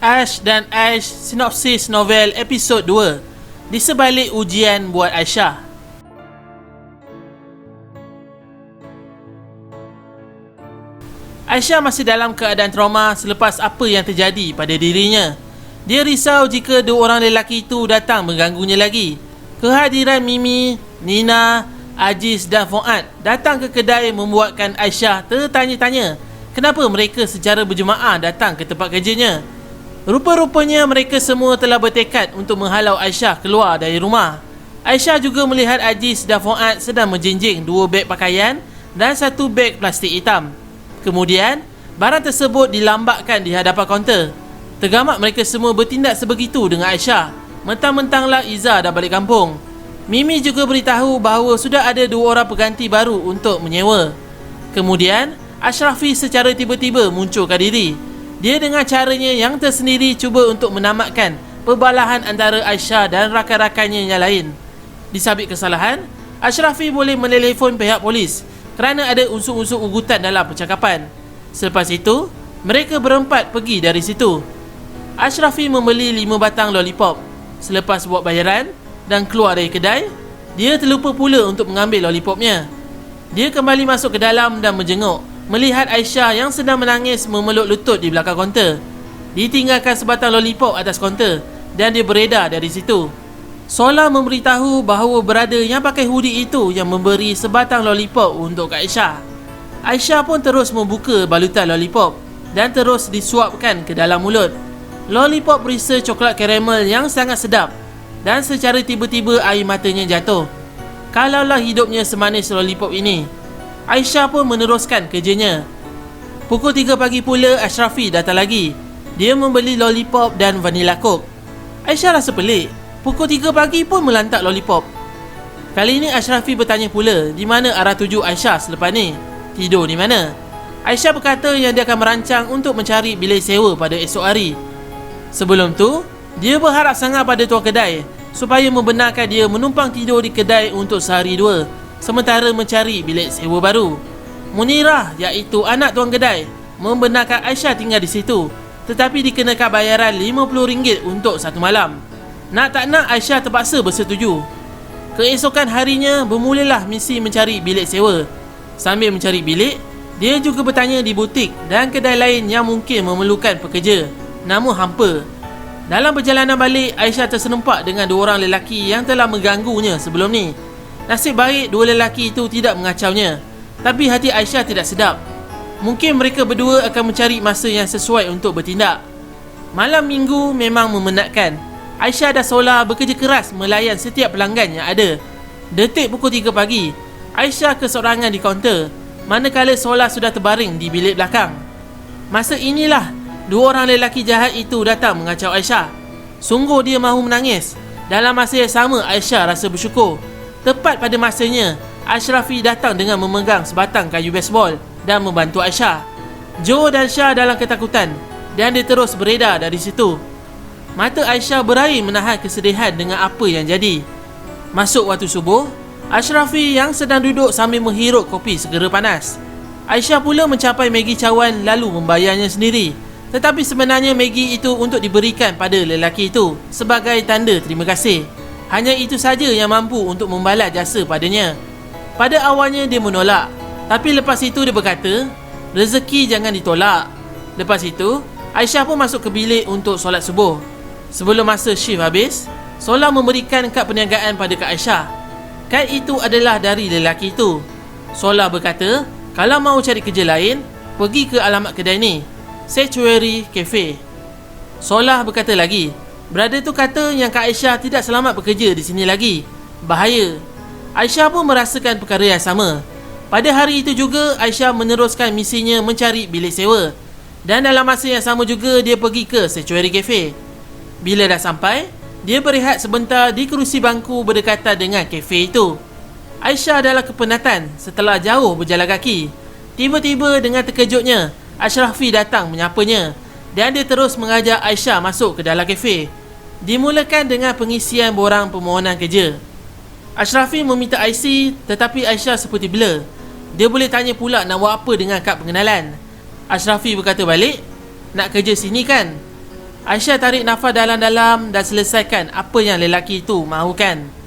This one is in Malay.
Ash dan Ash sinopsis novel episod 2 Di sebalik ujian buat Aisyah. Aisyah masih dalam keadaan trauma selepas apa yang terjadi pada dirinya. Dia risau jika dua orang lelaki itu datang mengganggunya lagi. Kehadiran Mimi, Nina, Aziz dan Fuad datang ke kedai membuatkan Aisyah tertanya-tanya kenapa mereka secara berjemaah datang ke tempat kerjanya. Rupa-rupanya mereka semua telah bertekad untuk menghalau Aisyah keluar dari rumah. Aisyah juga melihat Aziz dan Fuad sedang menjinjing 2 beg pakaian dan 1 beg plastik hitam. Kemudian, barang tersebut dilambakkan di hadapan kaunter. Tergamak mereka semua bertindak sebegitu dengan Aisyah. Mentang-mentanglah Iza dah balik kampung. Mimi juga beritahu bahawa sudah ada 2 orang pengganti baru untuk menyewa. Kemudian, Ashrafi secara tiba-tiba munculkan diri. Dia dengan caranya yang tersendiri cuba untuk menamatkan perbalahan antara Aisyah dan rakan-rakannya yang lain. Disabit kesalahan, Ashrafi boleh menelefon pihak polis kerana ada unsur-unsur ugutan dalam percakapan. Selepas itu, mereka berempat pergi dari situ. Ashrafi membeli 5 batang lollipop. Selepas buat bayaran dan keluar dari kedai, dia terlupa pula untuk mengambil lollipopnya. Dia kembali masuk ke dalam dan menjenguk, melihat Aisyah yang sedang menangis memeluk lutut di belakang kaunter. Ditinggalkan sebatang lollipop atas kaunter dan dia beredar dari situ. Sola memberitahu bahawa berada yang pakai hoodie itu yang memberi sebatang lollipop untuk Kak Aisyah. Aisyah pun terus membuka balutan lollipop dan terus disuapkan ke dalam mulut. Lollipop berisa coklat karamel yang sangat sedap dan secara tiba-tiba air matanya jatuh. Kalaulah hidupnya semanis lollipop ini. Aisyah pun meneruskan kerjanya. Pukul 3 pagi pula Ashrafi datang lagi. Dia membeli lollipop dan vanilla coke. Aisyah rasa pelik. Pukul 3 pagi pun melantak lollipop. Kali ini Ashrafi bertanya pula di mana arah tuju Aisyah selepas ni. Tidur di mana? Aisyah berkata yang dia akan merancang untuk mencari bilik sewa pada esok hari. Sebelum tu, dia berharap sangat pada tuan kedai supaya membenarkan dia menumpang tidur di kedai untuk sehari 2 sementara mencari bilik sewa baru. Munirah, iaitu anak tuan kedai, membenarkan Aisyah tinggal di situ, tetapi dikenakan bayaran RM50 untuk 1 malam. Nak tak nak, Aisyah terpaksa bersetuju. Keesokan harinya, bermulalah misi mencari bilik sewa. Sambil mencari bilik, dia juga bertanya di butik dan kedai lain yang mungkin memerlukan pekerja, namun hampa. Dalam perjalanan balik, Aisyah terserempak dengan 2 orang lelaki yang telah mengganggunya sebelum ni. Nasib baik 2 lelaki itu tidak mengacaunya, tapi hati Aisyah tidak sedap. Mungkin mereka berdua akan mencari masa yang sesuai untuk bertindak. Malam minggu memang memenatkan. Aisyah dan Sola bekerja keras melayan setiap pelanggan yang ada. Detik pukul 3 pagi, Aisyah keseorangan di kaunter, manakala Sola sudah terbaring di bilik belakang. Masa inilah 2 orang lelaki jahat itu datang mengacau Aisyah. Sungguh dia mahu menangis. Dalam masa yang sama, Aisyah rasa bersyukur. Tepat pada masanya, Ashrafi datang dengan memegang sebatang kayu baseball dan membantu Aisyah. Joe dan Syah dalam ketakutan dan dia terus beredar dari situ. Mata Aisyah berair menahan kesedihan dengan apa yang jadi. Masuk waktu subuh, Ashrafi yang sedang duduk sambil menghirup kopi segera panas. Aisyah pula mencapai Maggi cawan lalu membayarnya sendiri. Tetapi sebenarnya Maggi itu untuk diberikan pada lelaki itu sebagai tanda terima kasih. Hanya itu saja yang mampu untuk membalas jasa padanya. Pada awalnya dia menolak, tapi lepas itu dia berkata, rezeki jangan ditolak. Lepas itu, Aisyah pun masuk ke bilik untuk solat subuh. Sebelum masa shift habis, Sola memberikan kad perniagaan pada Kak Aisyah. Kad itu adalah dari lelaki itu. Sola berkata, kalau mahu cari kerja lain, pergi ke alamat kedai ni, Sanctuary Cafe. Sola berkata lagi, brother tu kata yang Kak Aisyah tidak selamat bekerja di sini lagi. Bahaya. Aisyah pun merasakan perkara yang sama. Pada hari itu juga, Aisyah meneruskan misinya mencari bilik sewa. Dan dalam masa yang sama juga, dia pergi ke Sanctuary Cafe. Bila dah sampai, dia berehat sebentar di kerusi bangku berdekatan dengan kafe itu. Aisyah adalah kepenatan setelah jauh berjalan kaki. Tiba-tiba dengan terkejutnya, Ashrafi datang menyapanya dan dia terus mengajak Aisyah masuk ke dalam kafe. Dimulakan dengan pengisian borang permohonan kerja. Ashrafi meminta IC tetapi Aisyah seperti blur. Dia boleh tanya pula nak buat apa dengan kad pengenalan. Ashrafi berkata balik, nak kerja sini kan? Aisyah tarik nafas dalam-dalam dan selesaikan apa yang lelaki itu mahukan.